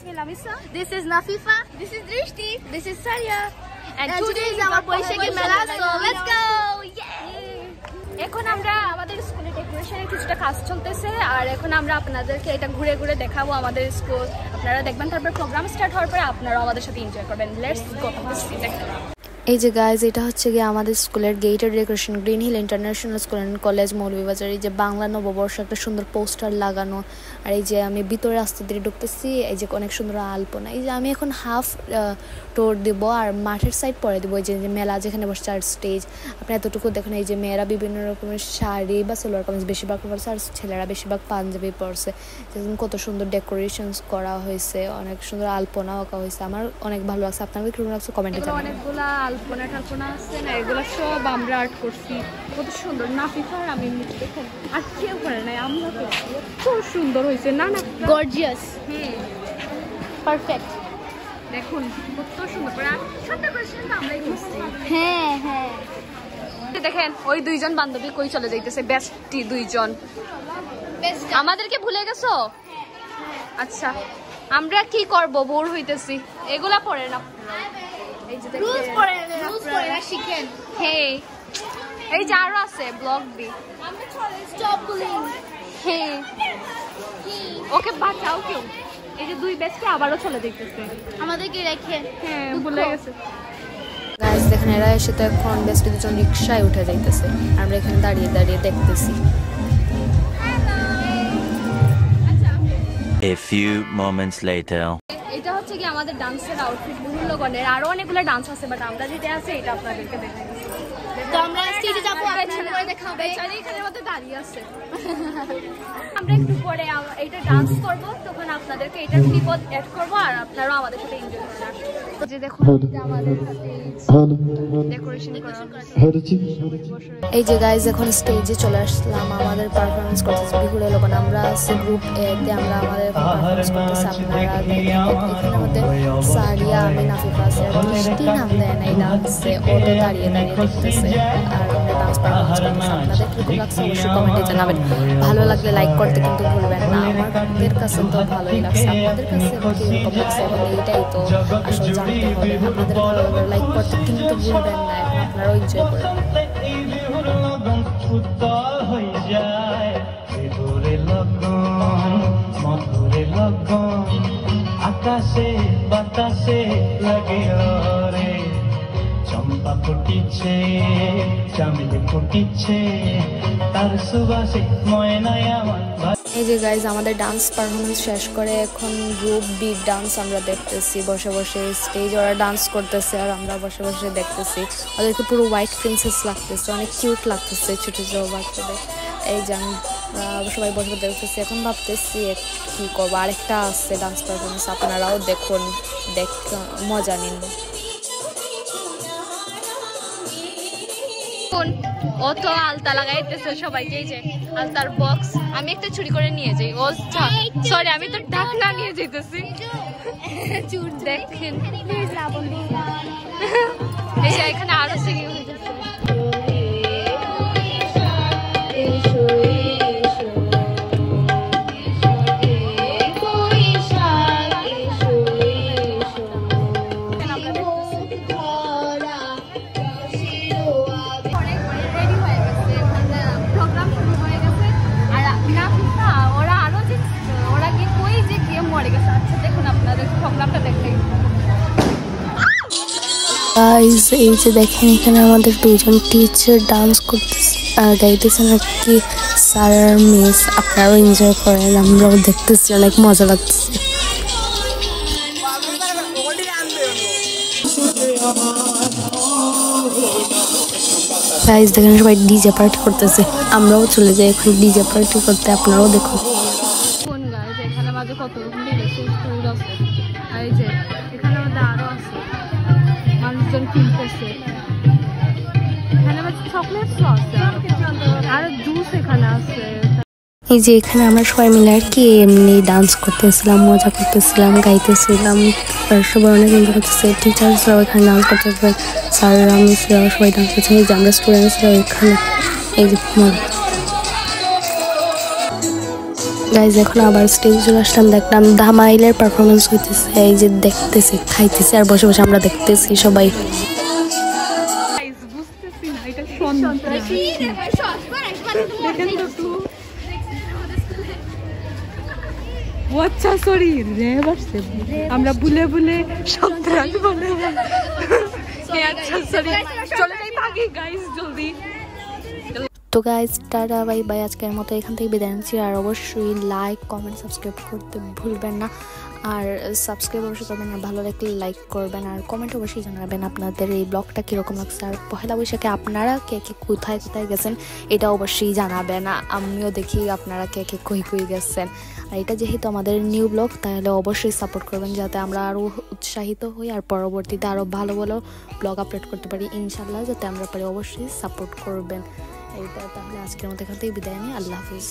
me Lamisa. This is Nafifa. This is Drishti. This is Saria. And today is our Boishakhi Mela. So let's go. এখন আমরা আমাদের স্কুলে ডেকোরেশনের কিছুটা কাজ চলতেছে আর এখন আমরা আপনাদেরকে এটা ঘুরে ঘুরে দেখাবো আমাদের স্কুল। আপনারা দেখবেন, তারপর প্রোগ্রাম স্টার্ট হওয়ার পরে আপনারাও আমাদের সাথে এনজয় করবেন। লেটস গো টু সি দেখেন। এই যে গাইজ, এটা হচ্ছে গিয়ে আমাদের স্কুলের গেটের decoration. Green hill international school and college, Moulvibazar. এই যে বাংলা নববর্ষ একটা সুন্দর পোস্টার লাগানো। আর এই যে আমি ভিতরে রাস্তা দিয়ে ঢুকতেছি, এই যে অনেক সুন্দর আলপনা। এই যে আমি এখন হাফ টোর দিব আর মাঠের সাইড পরে দেবো। এই যে মেলা যেখানে বসছে আর স্টেজ, আপনি এতটুকু দেখেন। এই যে মেয়েরা বিভিন্ন রকমের শাড়ি বা সালোয়ার কামিজ বেশিরভাগ পরছে আর ছেলেরা বেশিরভাগ পাঞ্জাবি পরছে। যেমন কত সুন্দর ডেকোরেশনস করা হয়েছে, অনেক সুন্দর আলপনা আঁকা হয়েছে। আমার অনেক ভালো লাগছে। আপনাদের কেমন লাগছে কমেন্টে জানাবেন। অনেকগুলা আলপনা টালপনা আছে না, এগুলো সব আমরা আর্ট করছি। কত সুন্দর নাফিফার আমি দেখেন আর কেউ করে নাই, আমরা করছি। খুব সুন্দর হয়েছে না? না, Gorgeous. পারফেক্ট। দেখুন কত সুন্দর করে সুন্দর করে আমরাই করছি। হ্যাঁ হ্যাঁ, দেখেন ওই দুইজন বান্ধবী কই চলে যাইতেছে, বেস্টি দুইজন। আমাদেরকে ভুলে গেছো? আচ্ছা, আমরা কি করব, বোর হইতেছি। এগুলা পড়ে না, এই যে রুলস পড়ে না শিখেন। হ্যাঁ, এই যে আরো আছে ব্লগ বি। আমরা চলে স্টপ বুলিং। হ্যাঁ, ওকে বাঁচাও কেউ। এই যে দুই ব্যাচকে আবারও চলে যাইতেছে আমাদেরকে রেখে। হ্যাঁ, ভুলে গেছে। গাইজ দেখেন, এরা এসে তো এখন বেস্ট দুজন রিক্সায় উঠে যাইতেছে। আমরা এখানে দাঁড়িয়ে দাঁড়িয়ে দেখতেছি। A few moments later. এটা হচ্ছে কি আমাদের ডান্সের আউটফিট, বিভিন্ন গণের আরো অনেকগুলো ডান্স আছে, বাট আমরা যেটা আছে এটা আপনাদেরকে দেখাই। তো আমরা স্টেজে যাবো, আপনারা করে দেখাবে। বেচারি এখানের মধ্যে দাঁড়িয়ে আছে। আমরা একটু পরে এটা ডান্স করব, তখন আপনাদেরকে এটার বিপদ অ্যাড করব আর আপনারাও আমাদের সাথে এনজয় করবেন। যে দেখুন আমাদের ডেকোরেশন করা হয়েছে। এই যে গাইজ এখন স্টেজে চলে আসলাম, আমাদের পারফরমেন্স করতেছি বিহুর এলাকায়। আমরা আছি গ্রুপ এ তে, আমরা আমাদের পারফরমেন্স করতেছি। আপনারা এখানে মধ্যে সারিয়া, আমি, নাফিফা আছে। বৃষ্টি নাম দেয় না এই ডান্সে, ও তো দাঁড়িয়ে দাঁড়িয়ে দেখতেছে আর আমরা ডান্স পারফরমেন্স করতেছি। আপনাদের কিরকম লাগছে অবশ্যই কমেন্টে জানাবেন। ভালো লাগলে লাইক করতে কিন্তু ভুলবেন না। আমাদের কাছে তো ভালোই লাগছে, আপনাদের কাছে কিরকম লাগছে এইটাই তো আসলে জানতে হবে। আপনাদের ভালো লাগলে লাইক করতে কিন্তু ভুলবেন না। এখন আপনারাও এনজয় করবেন। আকাশে বাতাসে লাগে রে, চম্পা ফুটিছে, চামেলি ফুটিছে, তার সুবাসে ময়নায় আমার। এই যে গাইজ আমাদের ডান্স পারফরমেন্স শেষ করে এখন গ্রুপ বি ডান্স আমরা দেখতেছি। বসে বসে স্টেজ ওরা ডান্স করতেছে আর আমরা বসে বসে দেখতেছি। ওদেরকে পুরো হোয়াইট প্রিন্সেস লাগতেছে, অনেক কিউট লাগতেছে ছোট ছোট বাচ্চাদের। এই যে সবাই বসে দেখতেছি। এখন ভাবতেছি কি করবো, আরেকটা আছে ডান্স পারফরমেন্স, আপনারাও দেখুন, মজা নিন। ও তো আলতা লাগাইতেছে সবাইকে, এই যে আলতার বক্স আমি একটা চুরি করে নিয়ে যাই। ও সরি, আমি তো ঢাকনা নিয়ে যাইতেছি। দেখেন এই যে এখানে আরো সিঙ্গিং হইতেছে। গাইজ এই যে দেখেন, এখানে আমাদের দুজন টিচার ডান্স করতেছে আর গাইতেছেন আর কি স্যার আর মিস। আপনারাও এনজয় করেন, আমরাও দেখতেছি, অনেক মজা লাগতেছে। গাইজ দেখেন সবাই ডিজে পার্টি করতেছে, আমরাও চলে যাই এখন ডিজে পার্টি করতে। আপনারাও দেখুন। এখানে মাঝে কত রকম ফুল আছে, আর এই যে এখানে মধ্যে আরো আছে, মানুষজন কিনতেছে। এখানে চকলেটস আছে আর জুস এখানে আছে। এই যে এখানে আমরা সবাই মিলে আর কি এমনি ডান্স করতেছিলাম, মজা করতেছিলাম, গাইতেছিলাম। আর সবাই অনেক এনজয় করতেছে। টিচার্সরাও এখানে ডান্স করতেছে, স্যাররা মিসরাও সবাই ডান্স করছে। এই যে আমরা স্টুডেন্টসরাও এখানে এই যে মজা। গাইজ এখন আবার স্টেজে চলে আসলাম, দেখলাম ধামাইলের পারফরমেন্স হইতেছে, এই যে দেখতেছি খাইতেছি আর বসে বসে আমরা দেখতেছি সবাই। আচ্ছা সরি রে বাসছে আমরা ভুলে ভুলে সন্ত্রাস বলে আচ্ছা সরি চলে যাই ভাগি গাইস জলদি। তো গাইজ টাটা বাই বাই, আজকের মতো এখান থেকে বিদায় নিচ্ছি। আর অবশ্যই লাইক কমেন্ট সাবস্ক্রাইব করতে ভুলবেন না, আর সাবস্ক্রাইব অবশ্যই করবেন, আর ভালো লাগলে লাইক করবেন, আর কমেন্ট অবশ্যই জানাবেন আপনাদের এই ব্লগটা কীরকম লাগছে। আর পহেলা বৈশাখে আপনারা কে কে কোথায় কোথায় গেছেন এটা অবশ্যই জানাবেন, আমিও দেখি আপনারা কে কে কই কই গেছেন। আর এটা যেহেতু আমাদের নিউ ব্লগ, তাহলে অবশ্যই সাপোর্ট করবেন যাতে আমরা আরও উৎসাহিত হই আর পরবর্তীতে আরও ভালো ভালো ব্লগ আপলোড করতে পারি ইনশাল্লাহ, যাতে আমরা পারি অবশ্যই সাপোর্ট করবেন। এইটা তাহলে আজকের মতো এখান থেকে বিদায় নিই, আল্লাহ হাফিজ।